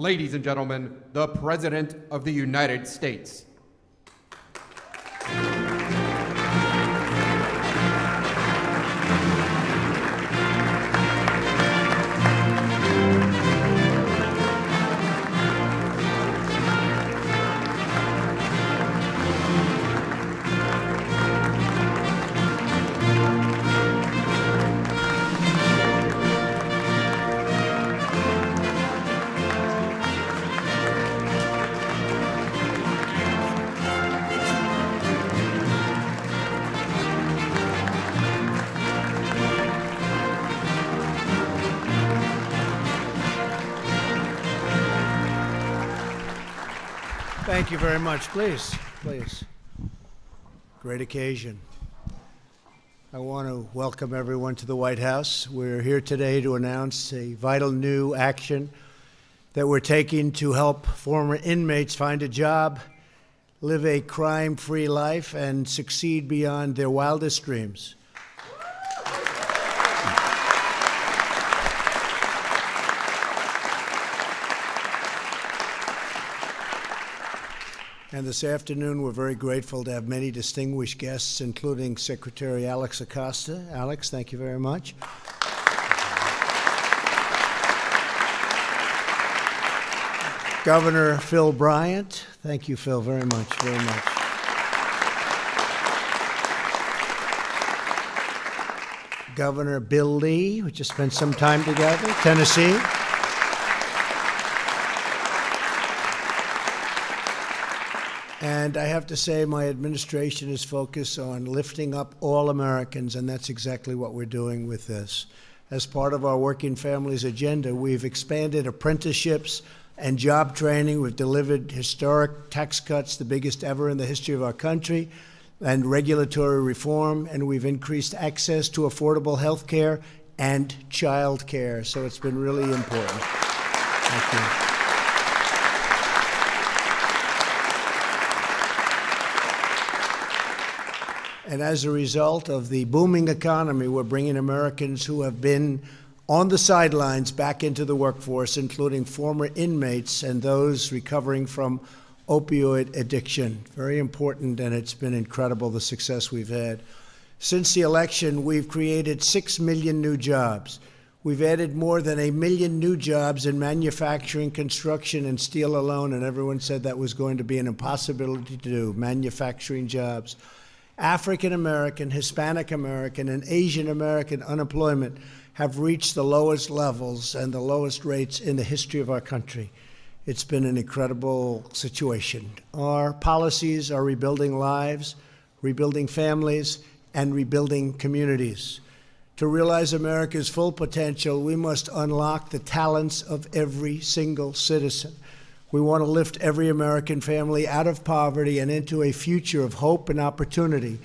ladies and gentlemen, the President of the United States. Thank you very much. Please, please. Great occasion. I want to welcome everyone to the White House. We're here today to announce a vital new action that we're taking to help former inmates find a job, live a crime-free life, and succeed beyond their wildest dreams. And this afternoon, we're very grateful to have many distinguished guests, including Secretary Alex Acosta. Alex, thank you very much. Governor Phil Bryant. Thank you, Phil, very much, very much. Governor Bill Lee, we just spent some time together, Tennessee. And I have to say, my administration is focused on lifting up all Americans, and that's exactly what we're doing with this. As part of our Working Families agenda, we've expanded apprenticeships and job training. We've delivered historic tax cuts, the biggest ever in the history of our country, and regulatory reform, and we've increased access to affordable health care and child care. So it's been really important. Thank you. And as a result of the booming economy, we're bringing Americans who have been on the sidelines back into the workforce, including former inmates and those recovering from opioid addiction. Very important, and it's been incredible, the success we've had. Since the election, we've created 6 million new jobs. We've added more than 1 million new jobs in manufacturing, construction, and steel alone, and everyone said that was going to be an impossibility to do, manufacturing jobs. African American, Hispanic American, and Asian American unemployment have reached the lowest levels and the lowest rates in the history of our country. It's been an incredible situation. Our policies are rebuilding lives, rebuilding families, and rebuilding communities. To realize America's full potential, we must unlock the talents of every single citizen. We want to lift every American family out of poverty and into a future of hope and opportunity.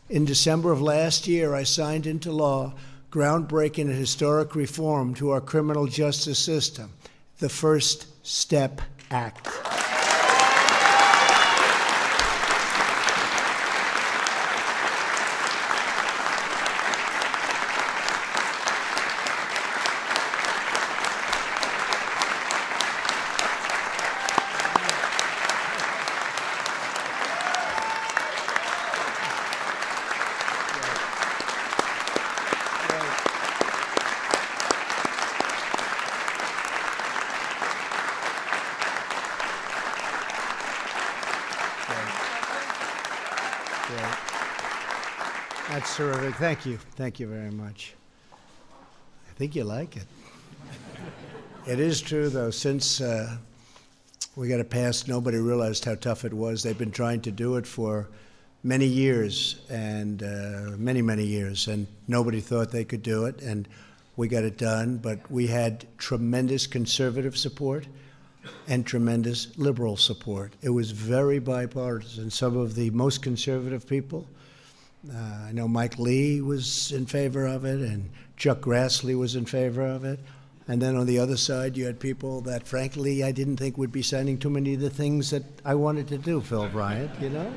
In December of last year, I signed into law groundbreaking and historic reform to our criminal justice system, the First Step Act. That's terrific. Thank you. Thank you very much. I think you like it. It is true, though. Since we got it passed, nobody realized how tough it was. They've been trying to do it for many years, and many years, and nobody thought they could do it, and we got it done. But we had tremendous conservative support and tremendous liberal support. It was very bipartisan. Some of the most conservative people, I know Mike Lee was in favor of it, and Chuck Grassley was in favor of it. And then on the other side, you had people that, frankly, I didn't think would be signing too many of the things that I wanted to do, Phil Bryant, you know?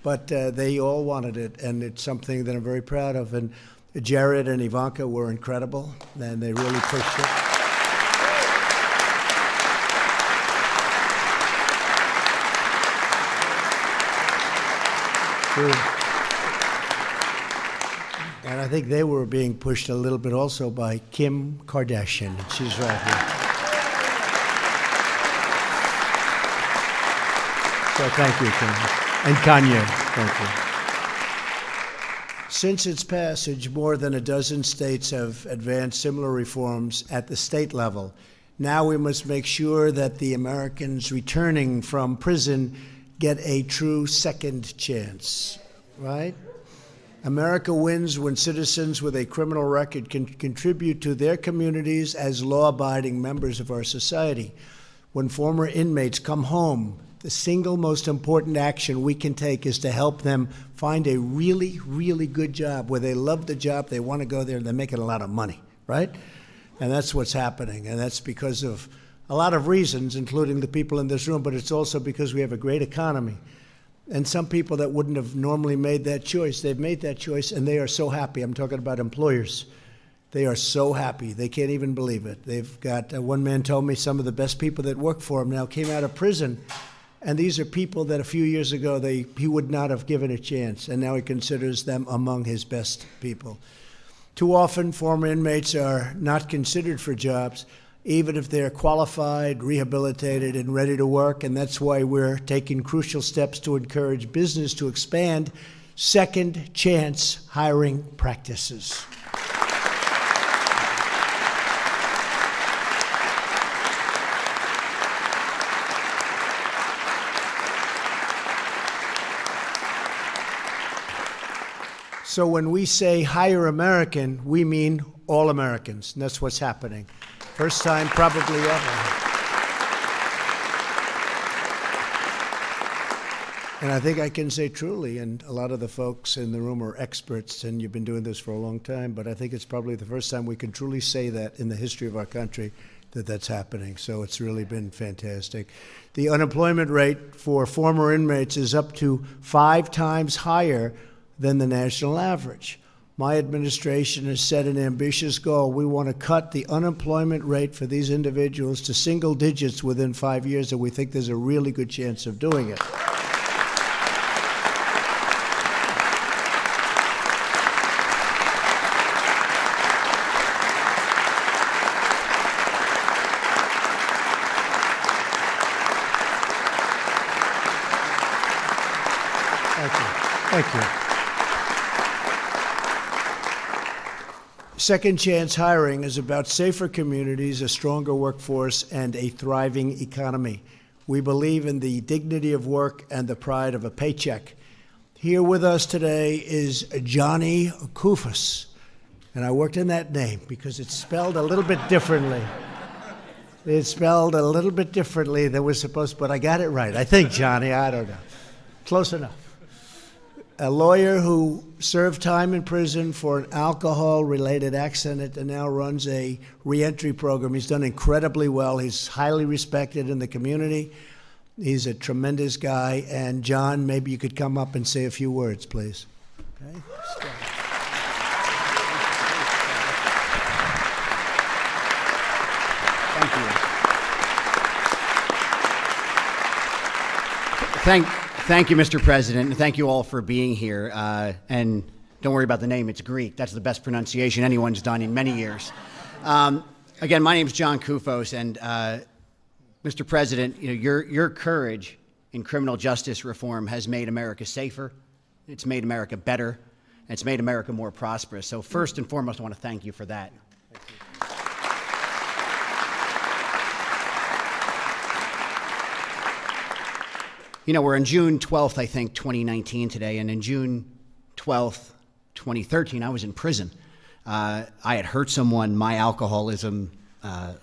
But they all wanted it, and it's something that I'm very proud of. And Jared and Ivanka were incredible, and they really pushed it. True. And I think they were being pushed a little bit also by Kim Kardashian. She's right here. So thank you, Kim. And Kanye, thank you. Since its passage, more than a dozen states have advanced similar reforms at the state level. Now we must make sure that the Americans returning from prison get a true second chance, right? America wins when citizens with a criminal record can contribute to their communities as law-abiding members of our society. When former inmates come home, the single most important action we can take is to help them find a really, really good job where they love the job, they want to go there, and they're making a lot of money, right? And that's what's happening, and that's because of a lot of reasons, including the people in this room, but it's also because we have a great economy. And some people that wouldn't have normally made that choice, they've made that choice, and they are so happy. I'm talking about employers. They are so happy. They can't even believe it. They've got, one man told me some of the best people that work for him now came out of prison. And these are people that a few years ago he would not have given a chance, and now he considers them among his best people. Too often, former inmates are not considered for jobs, even if they're qualified, rehabilitated, and ready to work, and that's why we're taking crucial steps to encourage business to expand second chance hiring practices. So when we say hire American, we mean all Americans, and that's what's happening. First time probably ever. And I think I can say truly, and a lot of the folks in the room are experts, and you've been doing this for a long time, but I think it's probably the first time we can truly say that in the history of our country that that's happening. So it's really been fantastic. The unemployment rate for former inmates is up to 5 times higher than the national average. My administration has set an ambitious goal. We want to cut the unemployment rate for these individuals to single digits within 5 years, and we think there's a really good chance of doing it. Thank you. Thank you. Second chance hiring is about safer communities, a stronger workforce, and a thriving economy. We believe in the dignity of work and the pride of a paycheck. Here with us today is Johnny Kufas. And I worked in that name because it's spelled a little bit differently. It's spelled a little bit differently than we're supposed to, but I got it right. I think, Johnny, I don't know. Close enough. A lawyer who served time in prison for an alcohol-related accident and now runs a reentry program. He's done incredibly well. He's highly respected in the community. He's a tremendous guy. And John, maybe you could come up and say a few words, please. Okay. Thank you. Thank you, Mr. President, and thank you all for being here. And don't worry about the name, it's Greek. That's the best pronunciation anyone's done in many years. Again, my name's John Kufos, and Mr. President, your courage in criminal justice reform has made America safer, it's made America better, and it's made America more prosperous. So first and foremost, I want to thank you for that. Thank you. You know, we're on June 12th, I think, 2019 today, and in June 12th, 2013, I was in prison. I had hurt someone. My alcoholism, I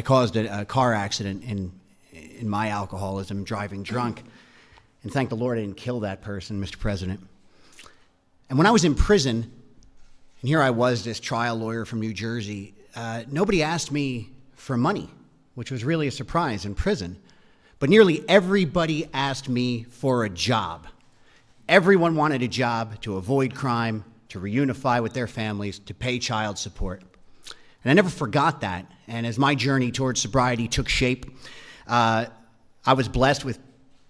caused a car accident in my alcoholism, driving drunk. And thank the Lord I didn't kill that person, Mr. President. And when I was in prison, and here I was, this trial lawyer from New Jersey, nobody asked me for money, which was really a surprise in prison. But nearly everybody asked me for a job. Everyone wanted a job to avoid crime, to reunify with their families, to pay child support. And I never forgot that. And as my journey towards sobriety took shape, I was blessed with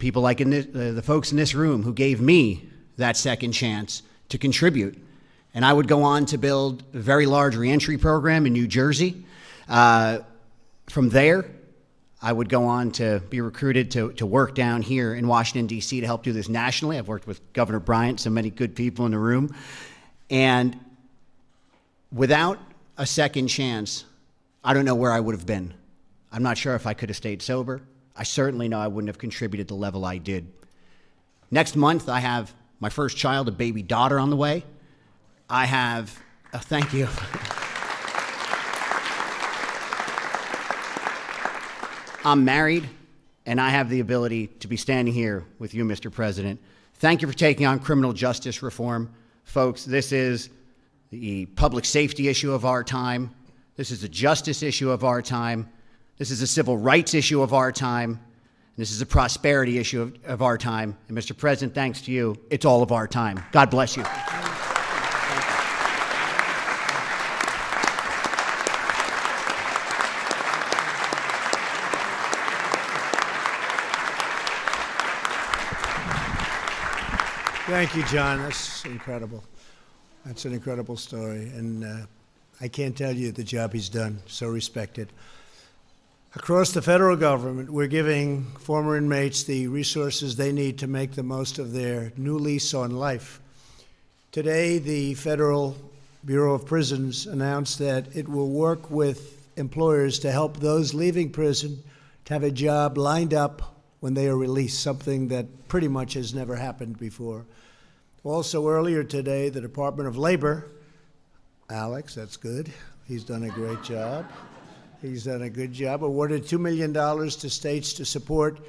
people like the folks in this room who gave me that second chance to contribute. And I would go on to build a very large reentry program in New Jersey. From there, I would go on to be recruited to work down here in Washington, D.C. to help do this nationally. I've worked with Governor Bryant, so many good people in the room. And without a second chance, I don't know where I would have been. I'm not sure if I could have stayed sober. I certainly know I wouldn't have contributed the level I did. Next month, I have my first child, a baby daughter, on the way. I have, thank you. I'm married, and I have the ability to be standing here with you, Mr. President. Thank you for taking on criminal justice reform. Folks, this is the public safety issue of our time. This is a justice issue of our time. This is a civil rights issue of our time. And this is a prosperity issue of our time. And Mr. President, thanks to you, it's all of our time. God bless you. Thank you, John. That's incredible. That's an incredible story. And I can't tell you the job he's done. So respected. Across the federal government, we're giving former inmates the resources they need to make the most of their new lease on life. Today, the Federal Bureau of Prisons announced that it will work with employers to help those leaving prison to have a job lined up when they are released, something that pretty much has never happened before. Also, earlier today, the Department of Labor, Alex, that's good. He's done a great job. He's done a good job. Awarded $2 million to states to support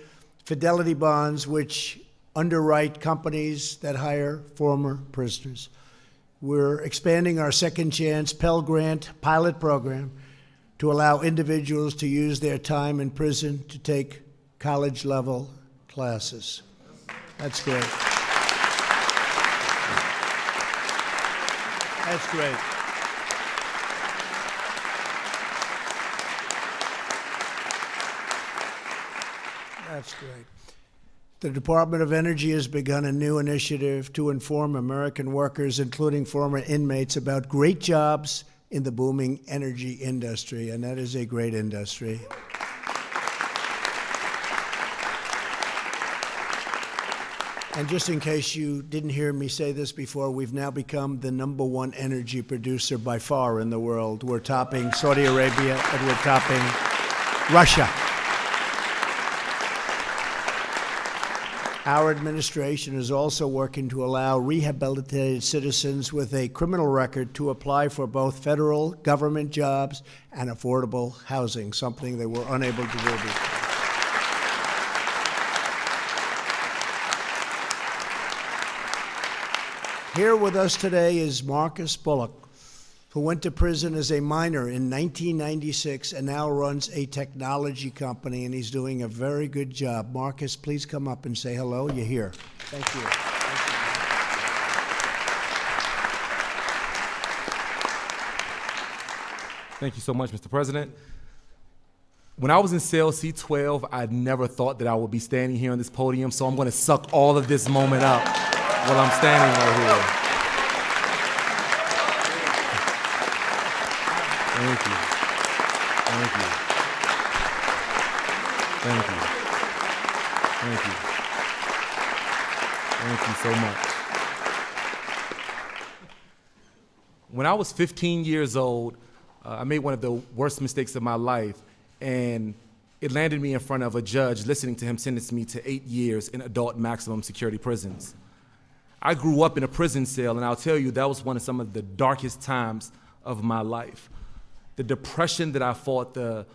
fidelity bonds, which underwrite companies that hire former prisoners. We're expanding our Second Chance Pell Grant pilot program to allow individuals to use their time in prison to take college-level classes. That's great. That's great. That's great. The Department of Energy has begun a new initiative to inform American workers, including former inmates, about great jobs in the booming energy industry, and that is a great industry. And just in case you didn't hear me say this before, we've now become the #1 energy producer by far in the world. We're topping Saudi Arabia, and we're topping Russia. Our administration is also working to allow rehabilitated citizens with a criminal record to apply for both federal government jobs and affordable housing, something they were unable to do before. Here with us today is Marcus Bullock, who went to prison as a minor in 1996 and now runs a technology company, and he's doing a very good job. Marcus, please come up and say hello. You're here. Thank you. Thank you so much, Mr. President. When I was in cell C12, I never thought that I would be standing here on this podium, so I'm going to suck all of this moment up while I'm standing right here. Thank you. Thank you. Thank you. Thank you. Thank you so much. When I was 15 years old, I made one of the worst mistakes of my life, and it landed me in front of a judge listening to him sentence me to 8 years in adult maximum security prisons. I grew up in a prison cell, and I'll tell you, that was some of the darkest times of my life. The depression that I fought, the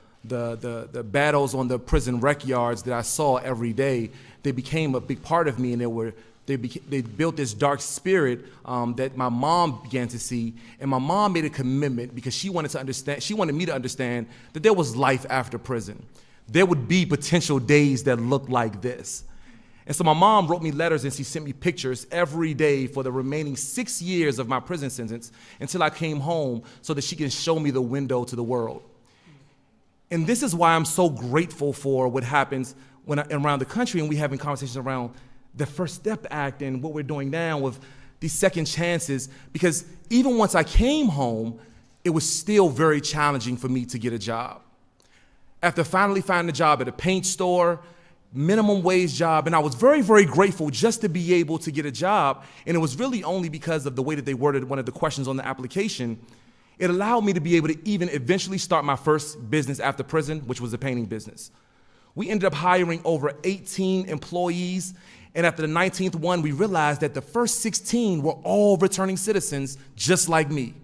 battles on the prison rec yards that I saw every day, they became a big part of me, and they built this dark spirit that my mom began to see, and my mom made a commitment because she wanted me to understand that there was life after prison. There would be potential days that looked like this. And so my mom wrote me letters, and she sent me pictures every day for the remaining 6 years of my prison sentence until I came home so that she can show me the window to the world. And this is why I'm so grateful for what happens around the country, and we having conversations around the First Step Act and what we're doing now with these second chances, because even once I came home, it was still very challenging for me to get a job. After finally finding a job at a paint store, minimum wage job, and I was very, very grateful just to be able to get a job, and it was really only because of the way that they worded one of the questions on the application. It allowed me to be able to even eventually start my first business after prison, which was a painting business. We ended up hiring over 18 employees, and after the 19th one, we realized that the first 16 were all returning citizens just like me.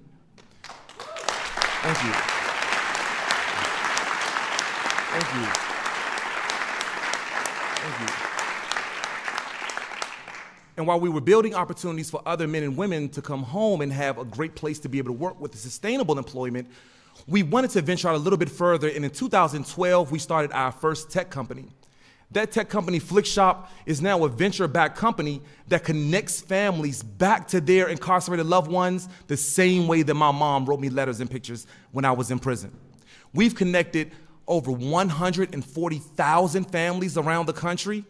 Thank you. Thank you. Thank you. And while we were building opportunities for other men and women to come home and have a great place to be able to work with sustainable employment, we wanted to venture out a little bit further, and in 2012, we started our first tech company. That tech company, Flickshop, is now a venture-backed company that connects families back to their incarcerated loved ones the same way that my mom wrote me letters and pictures when I was in prison. We've connected over 140,000 families around the country,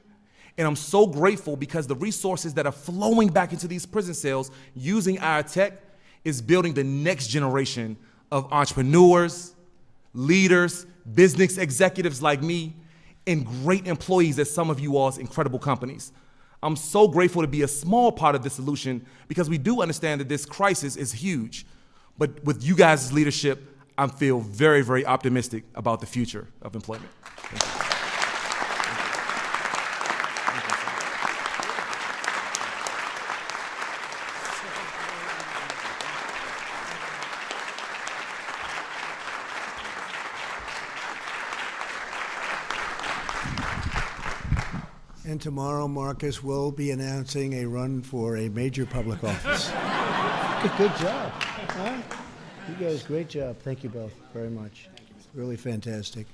and I'm so grateful because the resources that are flowing back into these prison cells using our tech is building the next generation of entrepreneurs, leaders, business executives like me, and great employees at some of you all's incredible companies. I'm so grateful to be a small part of the solution because we do understand that this crisis is huge. But with you guys' leadership, I feel very, very optimistic about the future of employment. Thank you. And tomorrow, Marcus will be announcing a run for a major public office. Good job. Huh? You guys, great job. Thank you both very much. Really fantastic.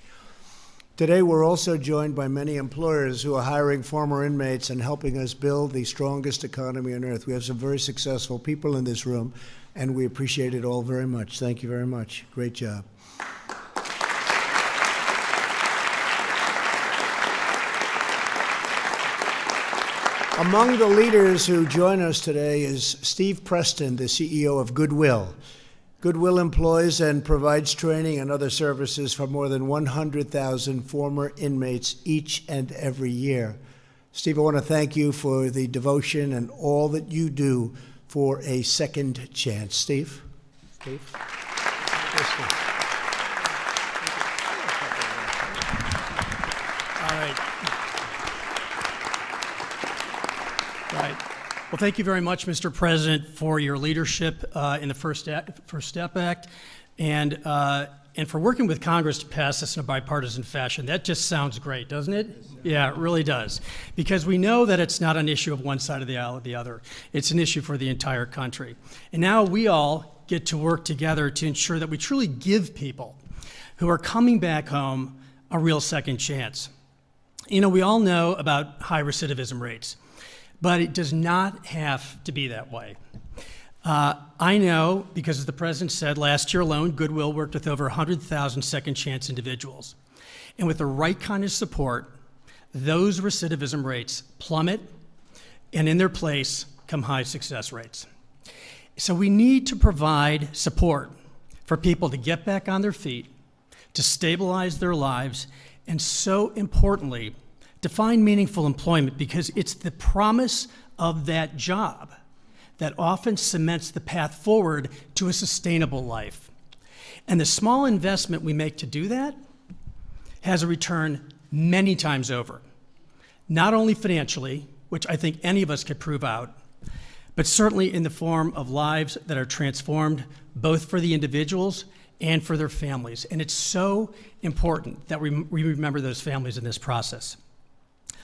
Today, we're also joined by many employers who are hiring former inmates and helping us build the strongest economy on earth. We have some very successful people in this room, and we appreciate it all very much. Thank you very much. Great job. Among the leaders who join us today is Steve Preston, the CEO of Goodwill. Goodwill employs and provides training and other services for more than 100,000 former inmates each and every year. Steve, I want to thank you for the devotion and all that you do for a second chance. Steve? Steve? Yes, Steve. All right. Right. Well, thank you very much, Mr. President, for your leadership in the First Step Act and for working with Congress to pass this in a bipartisan fashion. That just sounds great, doesn't it? Yeah, it really does. Because we know that it's not an issue of one side of the aisle or the other. It's an issue for the entire country. And now we all get to work together to ensure that we truly give people who are coming back home a real second chance. You know, we all know about high recidivism rates. But it does not have to be that way. I know, because as the President said, last year alone, Goodwill worked with over 100,000 second chance individuals. And with the right kind of support, those recidivism rates plummet, and in their place come high success rates. So we need to provide support for people to get back on their feet, to stabilize their lives, and so importantly, to find meaningful employment, because it's the promise of that job that often cements the path forward to a sustainable life. And the small investment we make to do that has a return many times over, not only financially, which I think any of us could prove out, but certainly in the form of lives that are transformed both for the individuals and for their families. And it's so important that we remember those families in this process.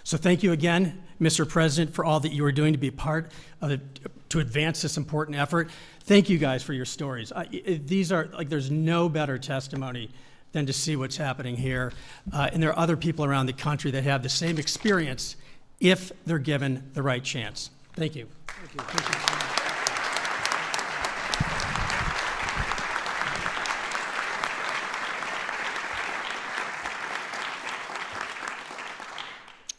So thank you again, Mr. President, for all that you are doing to be part of it, to advance this important effort. Thank you guys for your stories. These are, like, there's no better testimony than to see what's happening here. And there are other people around the country that have the same experience if they're given the right chance. Thank you. Thank you. Thank you.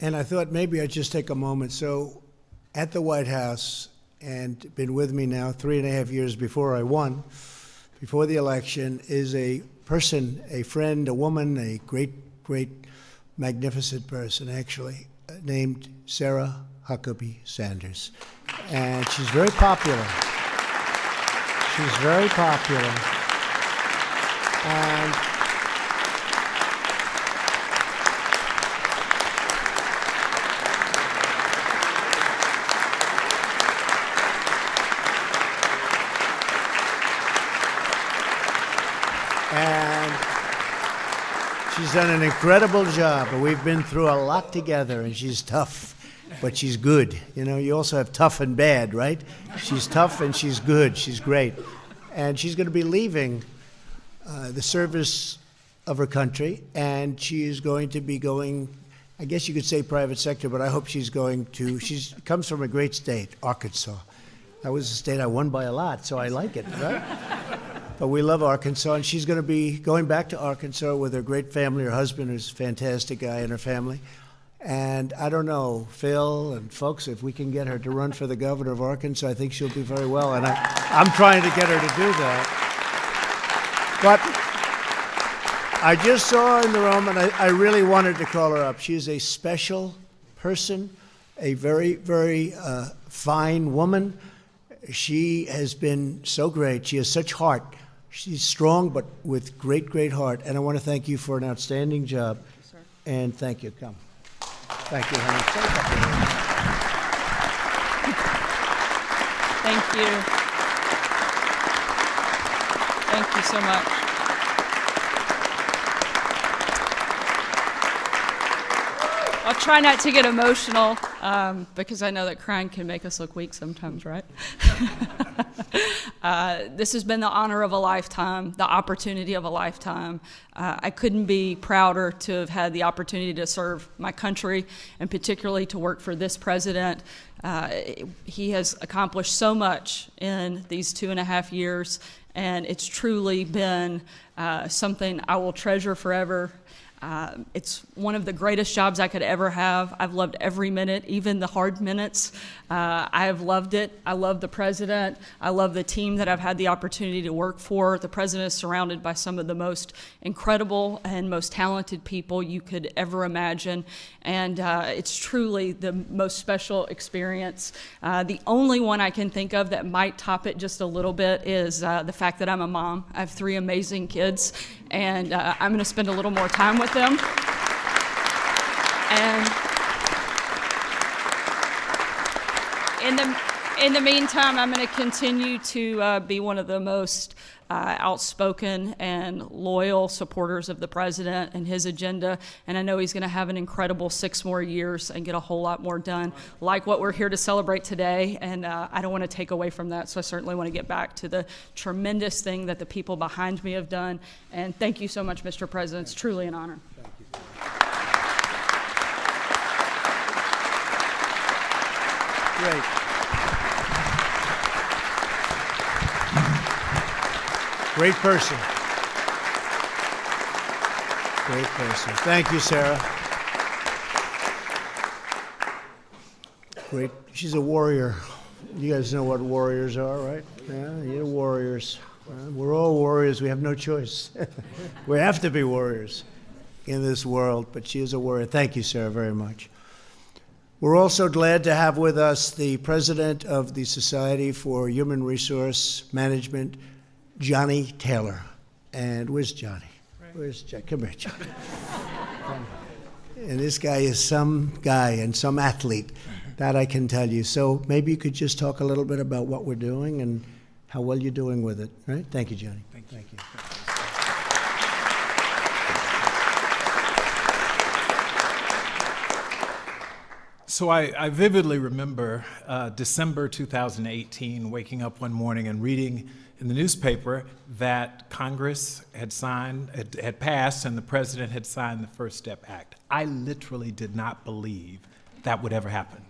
And I thought maybe I'd just take a moment. So at the White House, and been with me now 3.5 years before I won, before the election, is a person, a friend, a woman, a great, great, magnificent person, actually, named Sarah Huckabee Sanders. And she's very popular. She's very popular. And she's done an incredible job. We've been through a lot together, and she's tough, but she's good. You know, you also have tough and bad, right? She's tough and she's good. She's great. And she's going to be leaving the service of her country, and she is going to be going, I guess you could say private sector, but I hope she's going to, she comes from a great state, Arkansas. That was a state I won by a lot, so I like it, right? But we love Arkansas, and she's going to be going back to Arkansas with her great family. Her husband is a fantastic guy, and her family. And I don't know, Phil and folks, if we can get her to run for the governor of Arkansas, I think she'll do very well. And I'm trying to get her to do that. But I just saw her in the room, and I really wanted to call her up. She is a special person, a very, very fine woman. She has been so great. She has such heart. She's strong, but with great, great heart. And I want to thank you for an outstanding job. Yes, sir. And thank you. Come. Thank you, honey. Thank you. Thank you so much. I'll try not to get emotional because I know that crying can make us look weak sometimes, right? This has been the honor of a lifetime, the opportunity of a lifetime. I couldn't be prouder to have had the opportunity to serve my country, and particularly to work for this president. He has accomplished so much in these 2.5 years, and it's truly been something I will treasure forever. It's one of the greatest jobs I could ever have. I've loved every minute, even the hard minutes. I have loved it. I love the president. I love the team that I've had the opportunity to work for. The president is surrounded by some of the most incredible and most talented people you could ever imagine. And it's truly the most special experience. The only one I can think of that might top it just a little bit is the fact that I'm a mom. I have 3 amazing kids, and I'm going to spend a little more time with them. And in the meantime, I'm going to continue to be one of the most outspoken and loyal supporters of the president and his agenda. And I know he's going to have an incredible 6 more years and get a whole lot more done, like what we're here to celebrate today. And I don't want to take away from that, so I certainly want to get back to the tremendous thing that the people behind me have done. And thank you so much, Mr. President. It's truly an honor. Great. Great person. Great person. Thank you, Sarah. Great. She's a warrior. You guys know what warriors are, right? Yeah, you're warriors. We're all warriors. We have no choice. We have to be warriors in this world, but she is a warrior. Thank you, Sarah, very much. We're also glad to have with us the president of the Society for Human Resource Management, Johnny Taylor. And where's Johnny? Where's Johnny? Come here, Johnny. And this guy is some guy and some athlete, that I can tell you. So maybe you could just talk a little bit about what we're doing and how well you're doing with it, right? Thank you, Johnny. Thank you. So I vividly remember December 2018, waking up one morning and reading in the newspaper that Congress had passed and the president had signed the First Step Act. I literally did not believe that would ever happen.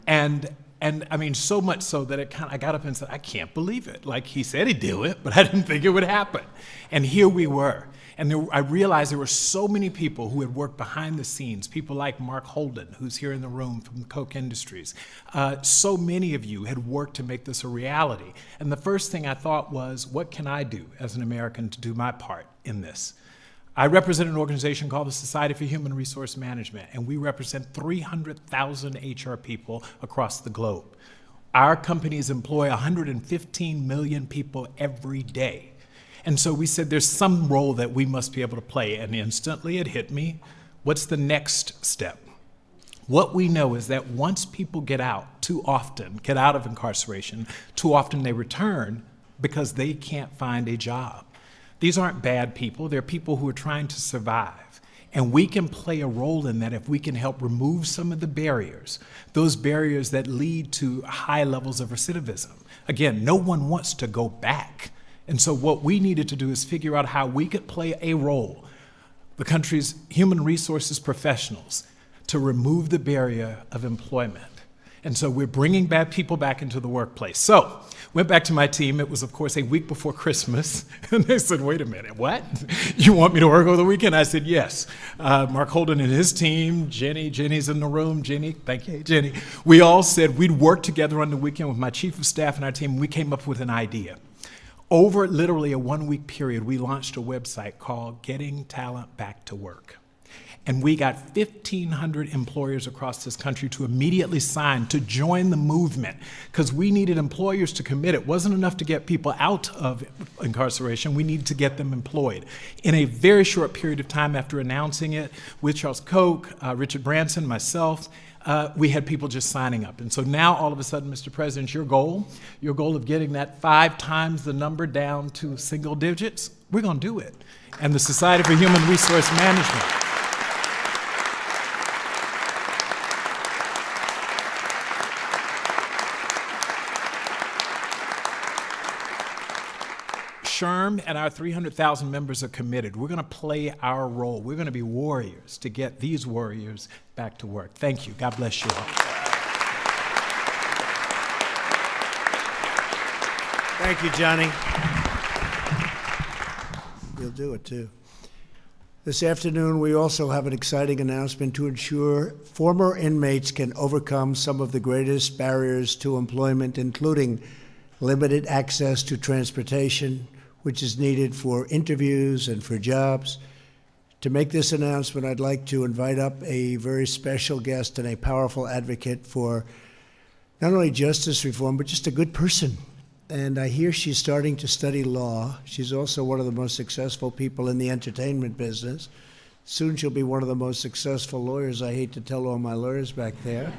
And And I mean, so much so that I got up and said, I can't believe it. Like, he said he'd do it, but I didn't think it would happen. And here we were. And I realized there were so many people who had worked behind the scenes, people like Mark Holden, who's here in the room from Koch Industries. So many of you had worked to make this a reality. And the first thing I thought was, what can I do as an American to do my part in this? I represent an organization called the Society for Human Resource Management, and we represent 300,000 HR people across the globe. Our companies employ 115 million people every day. And so we said there's some role that we must be able to play, and instantly it hit me. What's the next step? What we know is that once people get out of incarceration, too often they return because they can't find a job. These aren't bad people, they're people who are trying to survive. And we can play a role in that if we can help remove some of the barriers, those barriers that lead to high levels of recidivism. Again, no one wants to go back. And so what we needed to do is figure out how we could play a role, the country's human resources professionals, to remove the barrier of employment. And so we're bringing bad people back into the workplace. So, went back to my team. It was, of course, a week before Christmas. And they said, wait a minute, what? You want me to work over the weekend? I said, yes. Mark Holden and his team, Jenny's in the room. Jenny, thank you, Jenny. We all said we'd work together on the weekend with my chief of staff and our team. We came up with an idea. Over literally a 1-week period, we launched a website called Getting Talent Back to Work. And we got 1,500 employers across this country to immediately sign to join the movement, because we needed employers to commit. It wasn't enough to get people out of incarceration. We needed to get them employed. In a very short period of time after announcing it, with Charles Koch, Richard Branson, myself, we had people just signing up. And so now, all of a sudden, Mr. President, your goal of getting that 5 times the number down to single digits, we're going to do it. And the Society for Human Resource Management. SHRM and our 300,000 members are committed. We're going to play our role. We're going to be warriors to get these warriors back to work. Thank you. God bless you all. Thank you, Johnny. You'll do it, too. This afternoon, we also have an exciting announcement to ensure former inmates can overcome some of the greatest barriers to employment, including limited access to transportation, which is needed for interviews and for jobs. To make this announcement, I'd like to invite up a very special guest and a powerful advocate for not only justice reform, but just a good person. And I hear she's starting to study law. She's also one of the most successful people in the entertainment business. Soon she'll be one of the most successful lawyers. I hate to tell all my lawyers back there.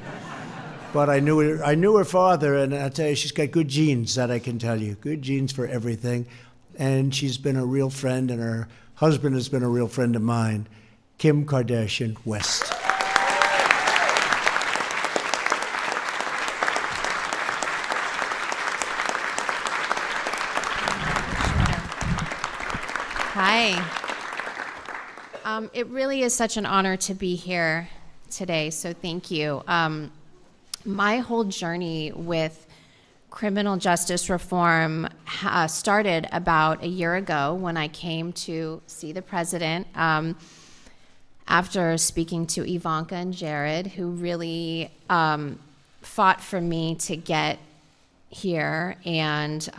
But I knew her father, and I tell you, she's got good genes, that I can tell you. Good genes for everything. And she's been a real friend, and her husband has been a real friend of mine, Kim Kardashian West. Hi. It really is such an honor to be here today, so thank you. My whole journey with criminal justice reform started about a year ago when I came to see the president after speaking to Ivanka and Jared, who really fought for me to get here. And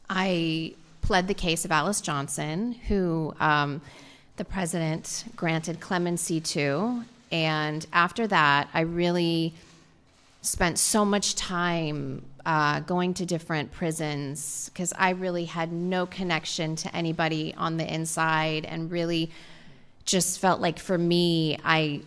I pled the case of Alice Johnson, who the president granted clemency to. And after that, I really spent so much time going to different prisons, because I really had no connection to anybody on the inside, and really just felt like, for me, I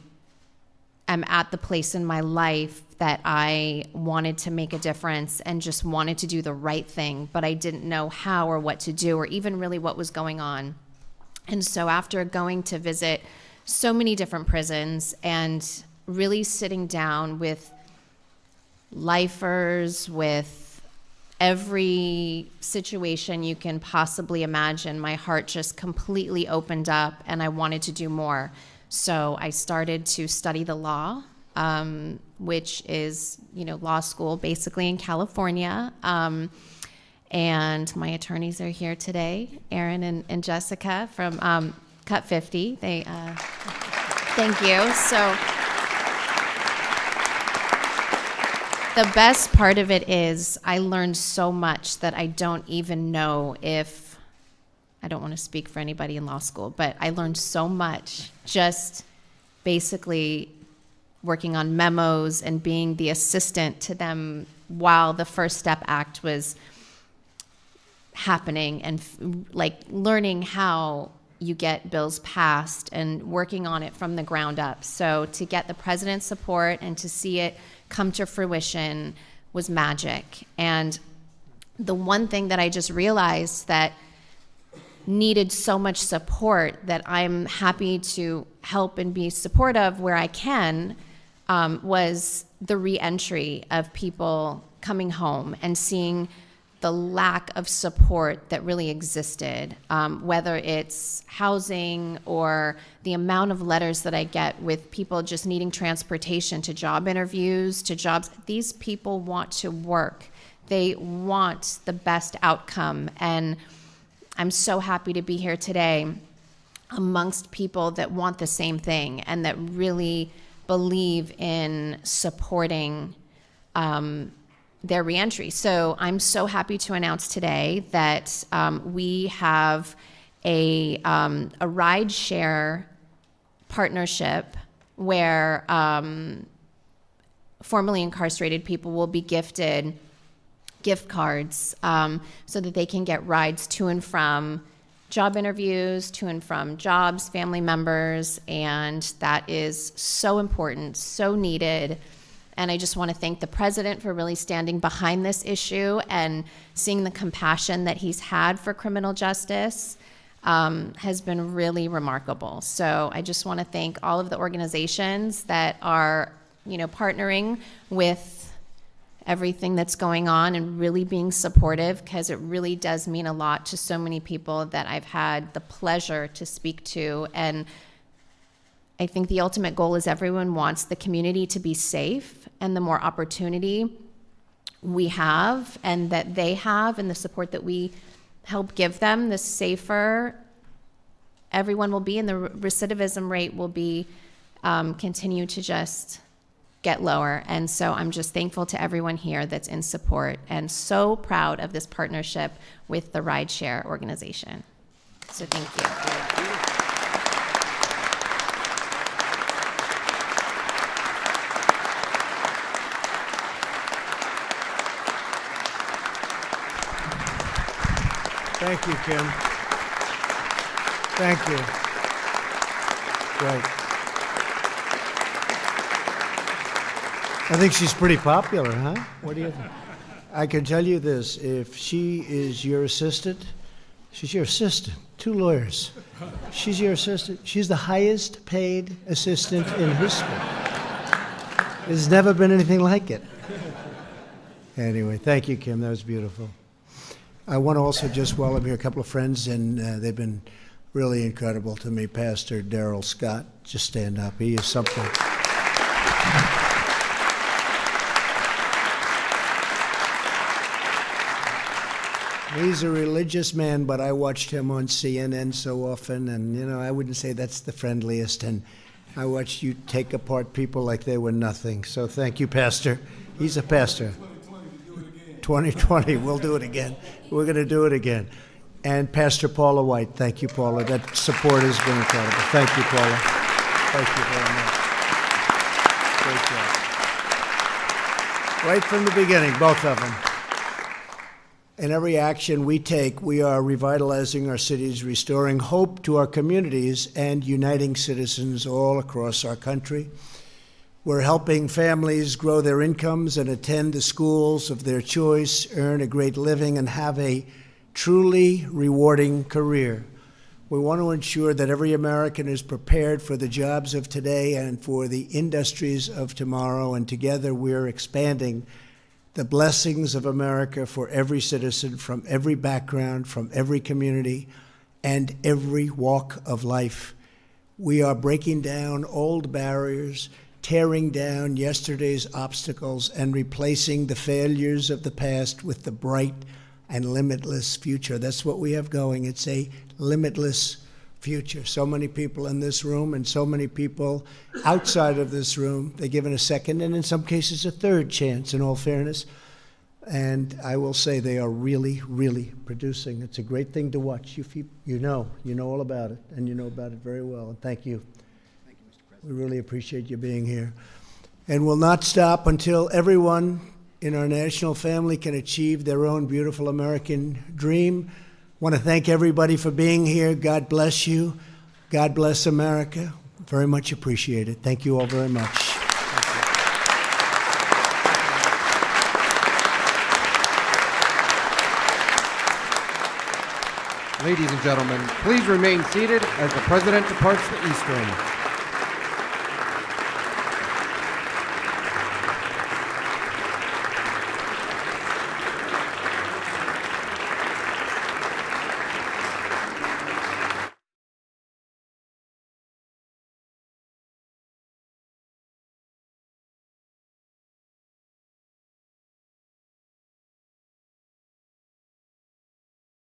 am at the place in my life that I wanted to make a difference and just wanted to do the right thing, but I didn't know how or what to do, or even really what was going on. And so after going to visit so many different prisons and really sitting down with lifers, with every situation you can possibly imagine, my heart just completely opened up, and I wanted to do more. So I started to study the law, which is, law school basically in California. And my attorneys are here today, Aaron and Jessica from Cut 50. They thank you. So the best part of it is I learned so much that I don't even know if, I don't want to speak for anybody in law school, but I learned so much just basically working on memos and being the assistant to them while the First Step Act was happening, and learning how you get bills passed and working on it from the ground up. So to get the president's support and to see it come to fruition was magic. And the one thing that I just realized that needed so much support that I'm happy to help and be supportive where I can was the re-entry of people coming home and seeing the lack of support that really existed, whether it's housing or the amount of letters that I get with people just needing transportation to job interviews, to jobs. These people want to work. They want the best outcome. And I'm so happy to be here today amongst people that want the same thing and that really believe in supporting their reentry. So I'm so happy to announce today that we have a ride share partnership where formerly incarcerated people will be gifted gift cards so that they can get rides to and from job interviews, to and from jobs, family members, and that is so important, so needed. And I just want to thank the president for really standing behind this issue and seeing the compassion that he's had for criminal justice has been really remarkable. So I just want to thank all of the organizations that are, partnering with everything that's going on and really being supportive, because it really does mean a lot to so many people that I've had the pleasure to speak to. And I think the ultimate goal is everyone wants the community to be safe, and the more opportunity we have and that they have and the support that we help give them, the safer everyone will be, and the recidivism rate will be continue to just get lower. And so I'm just thankful to everyone here that's in support and so proud of this partnership with the Rideshare organization. So thank you. Thank you, Kim. Thank you. Great. I think she's pretty popular, huh? What do you think? I can tell you this, if she is your assistant, she's your assistant, 2 lawyers. She's your assistant. She's the highest paid assistant in history. There's never been anything like it. Anyway, thank you, Kim. That was beautiful. I want to also just welcome here a couple of friends, and they've been really incredible to me. Pastor Darrell Scott, just stand up. He is something. He's a religious man, but I watched him on CNN so often, and, I wouldn't say that's the friendliest, and I watched you take apart people like they were nothing. So thank you, Pastor. He's a pastor. 2020, we'll do it again. We're going to do it again. And Pastor Paula White, thank you, Paula. That support has been incredible. Thank you, Paula. Thank you very much. Great job. Right from the beginning, both of them. In every action we take, we are revitalizing our cities, restoring hope to our communities, and uniting citizens all across our country. We're helping families grow their incomes and attend the schools of their choice, earn a great living, and have a truly rewarding career. We want to ensure that every American is prepared for the jobs of today and for the industries of tomorrow, and together we're expanding the blessings of America for every citizen from every background, from every community, and every walk of life. We are breaking down old barriers, tearing down yesterday's obstacles and replacing the failures of the past with the bright and limitless future. That's what we have going. It's a limitless future. So many people in this room and so many people outside of this room, they're given a second and in some cases a third chance, in all fairness. And I will say they are really, really producing. It's a great thing to watch. You know all about it, and you know about it very well. And thank you. Thank you, Mr. President. We really appreciate you being here. And we'll not stop until everyone in our national family can achieve their own beautiful American dream. I want to thank everybody for being here. God bless you. God bless America. Very much appreciated. Thank you all very much. Ladies and gentlemen, please remain seated as the President departs the East Wing.